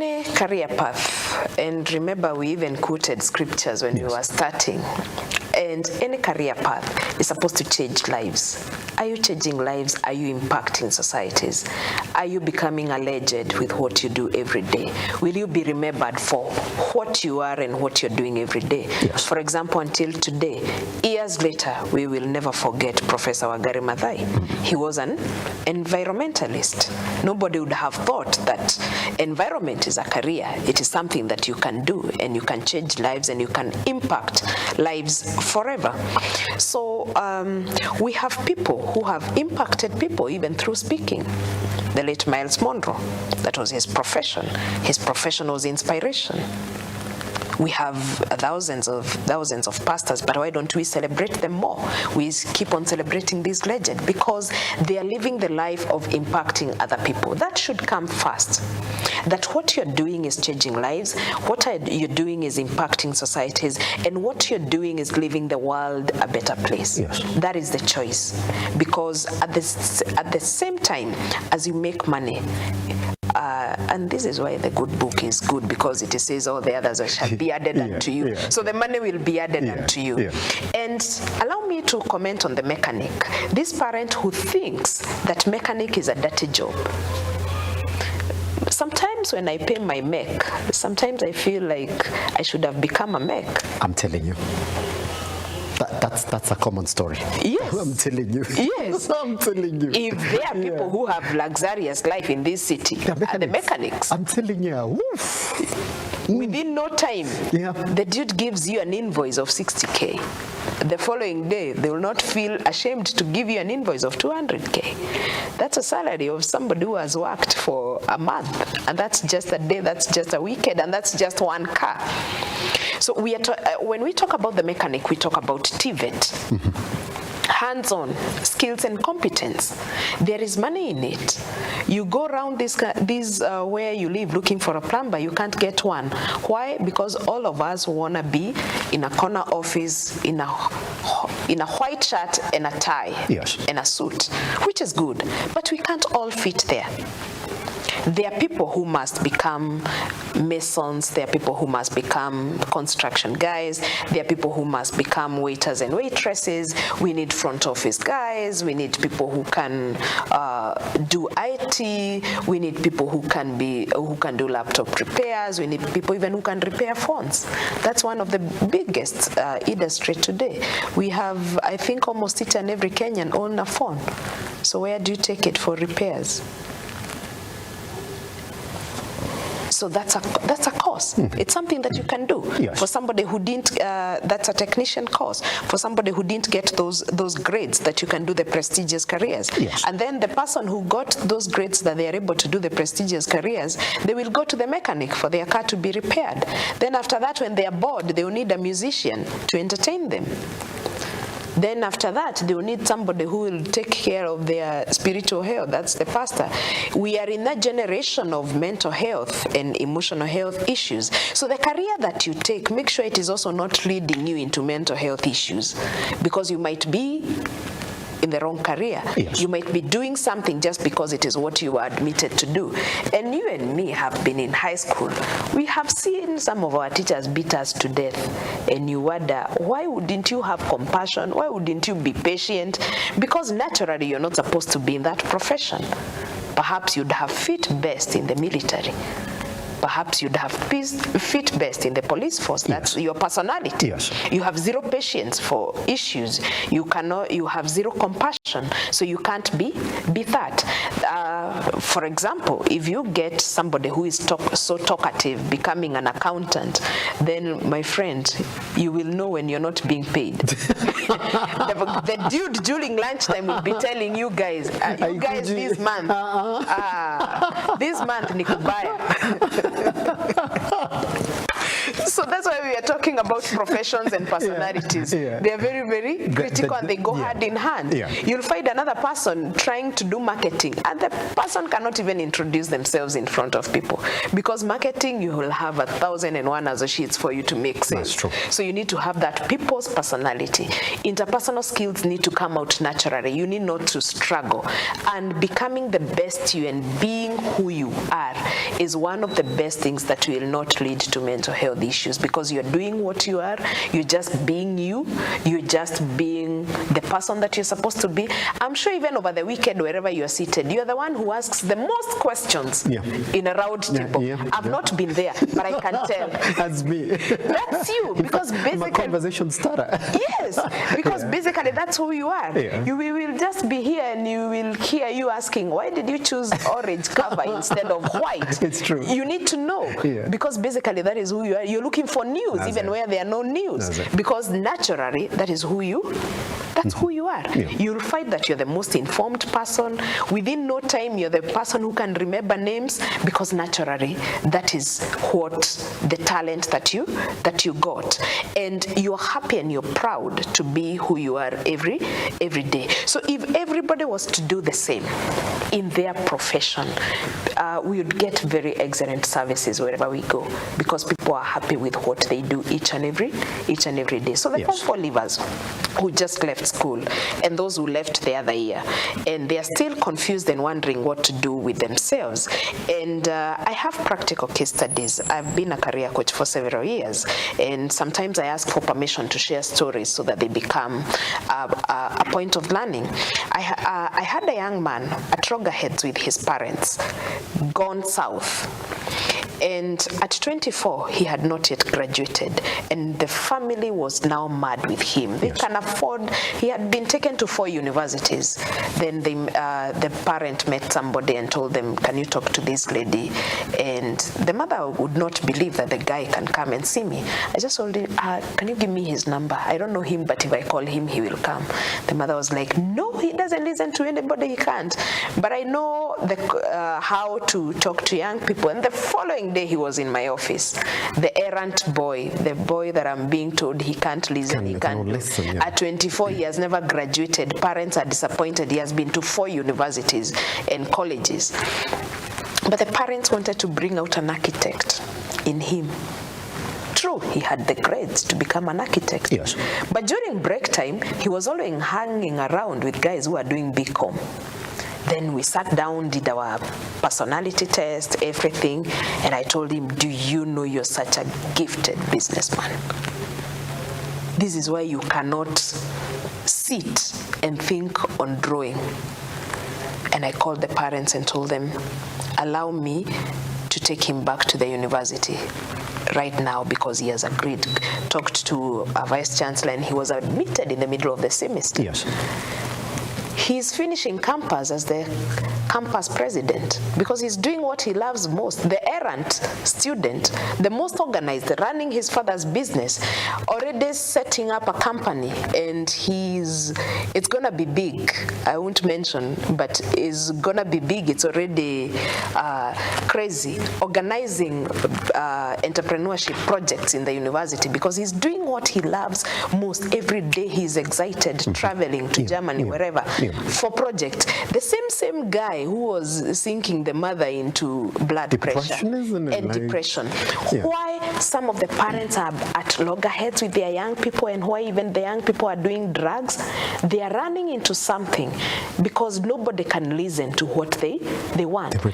any career path, and remember we even quoted scriptures when we were starting, and any career path is supposed to change lives. Are you changing lives? Are you impacting societies? Are you becoming a legend with what you do every day? Will you be remembered for what you are and what you're doing every day? Yes. For example, until today, years later, we will never forget Professor Wangari Maathai. He was an environmentalist. Nobody would have thought that environment is a career. It is something that you can do, and you can change lives, and you can impact lives forever. So we have people who have impacted people even through speaking. The late Miles Monroe, that was his profession. His profession was inspiration. We have thousands of pastors, but why don't we celebrate them more? We keep on celebrating these legends because they are living the life of impacting other people. That should come first. That what you're doing is changing lives, what you're doing is impacting societies, and what you're doing is leaving the world a better place. Yes. That is the choice. Because at the same time as you make money, and this is why the good book is good, because it says all the others shall be added unto you. So the money will be added unto you. And allow me to comment on the mechanic. This parent who thinks that mechanic is a dirty job. Sometimes when I pay my mech, sometimes I feel like I should have become a mech. I'm telling you. That's a common story. Yes. I'm telling you. Yes. I'm telling you. If there are people who have luxurious life in this city, are the mechanics. I'm telling you. Woof. Within no time, the dude gives you an invoice of 60K. The following day, they will not feel ashamed to give you an invoice of 200K. That's a salary of somebody who has worked for a month, and that's just a day, that's just a weekend, and that's just one car. So we are when we talk about the mechanic, we talk about TVET. Hands-on skills and competence. There is money in it. You go around this where you live looking for a plumber, you can't get one. Why? Because all of us want to be in a corner office in a white shirt and a tie and a suit, which is good, but we can't all fit there. There are people who must become masons, there are people who must become construction guys, there are people who must become waiters and waitresses. We need front office guys, we need people who can do IT, we need people who can do laptop repairs, we need people even who can repair phones. That's one of the biggest industry today. We have, I think, almost each and every Kenyan own a phone. So where do you take it for repairs? So that's a course. It's something that you can do. For somebody who didn't, that's a technician course. For somebody who didn't get those grades, that you can do the prestigious careers. And then the person who got those grades that they are able to do the prestigious careers, they will go to the mechanic for their car to be repaired. Then after that, when they are bored, they will need a musician to entertain them. Then after that, they will need somebody who will take care of their spiritual health. That's the pastor. We are in that generation of mental health and emotional health issues. So the career that you take, make sure it is also not leading you into mental health issues, because you might be in the wrong career. You might be doing something just because it is what you are admitted to do. And you and me have been in high school. We have seen some of our teachers beat us to death. And you wonder, why wouldn't you have compassion? Why wouldn't you be patient? Because naturally you're not supposed to be in that profession. Perhaps you'd have fit best in the military. Perhaps you'd have fit best in the police force. That's your personality. You have zero patience for issues. You have zero compassion, so you can't be that. For example, if you get somebody who is so talkative becoming an accountant, then my friend, you will know when you're not being paid. The dude during lunchtime will be telling you guys, this month nikubaya. So that's why we are talking about professions and personalities. They are very, very critical and they go hand in hand. You'll find another person trying to do marketing and the person cannot even introduce themselves in front of people, because marketing, you will have 1,001 associates for you to make sales. That's true. So you need to have that people's personality. Interpersonal skills need to come out naturally. You need not to struggle. And becoming the best you and being who you are is one of the best things that will not lead to mental health issues, because you're doing what you are, you're just being you, you're just being the person that you're supposed to be. I'm sure even over the weekend, wherever you're seated, you're the one who asks the most questions in a round table. I've not been there, but I can tell. That's me. That's you, because basically... I'm a conversation starter. Yes, because basically that's who you are. You will just be here and you will hear you asking, why did you choose orange cover instead of white? It's true. You need to know, because basically that is who you are. You're looking for news, even where there are no news, because naturally that is who you, that's who you are. You'll find that you're the most informed person. Within no time, you're the person who can remember names, because naturally that is what the talent that you got, and you're happy and you're proud to be who you are every day. So if everybody was to do the same in their profession, we would get very excellent services wherever we go, because people are happy with what they do each and every day. So the Form 4 leavers who just left school and those who left the other year, and they are still confused and wondering what to do with themselves. And I have practical case studies. I've been a career coach for several years, and sometimes I ask for permission to share stories so that they become a point of learning. I had a young man at loggerheads with his parents, gone south. And at 24, he had not yet graduated, and the family was now mad with him. They can afford, he had been taken to 4 universities. Then the parent met somebody and told them, can you talk to this lady? And the mother would not believe that the guy can come and see me. I just told him, can you give me his number? I don't know him, but if I call him, he will come. The mother was like, no, he doesn't listen to anybody, he can't. But I know how to talk to young people. And the following day, he was in my office. The errant boy, the boy that I'm being told he can't listen, he can't listen. At 24, he has never graduated. Parents are disappointed. He has been to 4 universities and colleges. But the parents wanted to bring out an architect in him. True, he had the grades to become an architect. Yes. But during break time, he was always hanging around with guys who are doing BCom. Then we sat down, did our personality test, everything, and I told him, do you know you're such a gifted businessman? This is why you cannot sit and think on drawing. And I called the parents and told them, allow me to take him back to the university right now, because he has agreed. Talked to a vice chancellor and he was admitted in the middle of the semester. Yes. He's finishing campus as the campus president because he's doing what he loves most. The errant student, the most organized, running his father's business, already setting up a company, and it's gonna be big. I won't mention, but it's gonna be big. It's already crazy, organizing entrepreneurship projects in the university because he's doing what he loves most. Every day he's excited, traveling to Germany, wherever. For project. The same guy who was sinking the mother into blood pressure and depression. Why some of the parents are at loggerheads with their young people, and why even the young people are doing drugs? They are running into something because nobody can listen to what they want.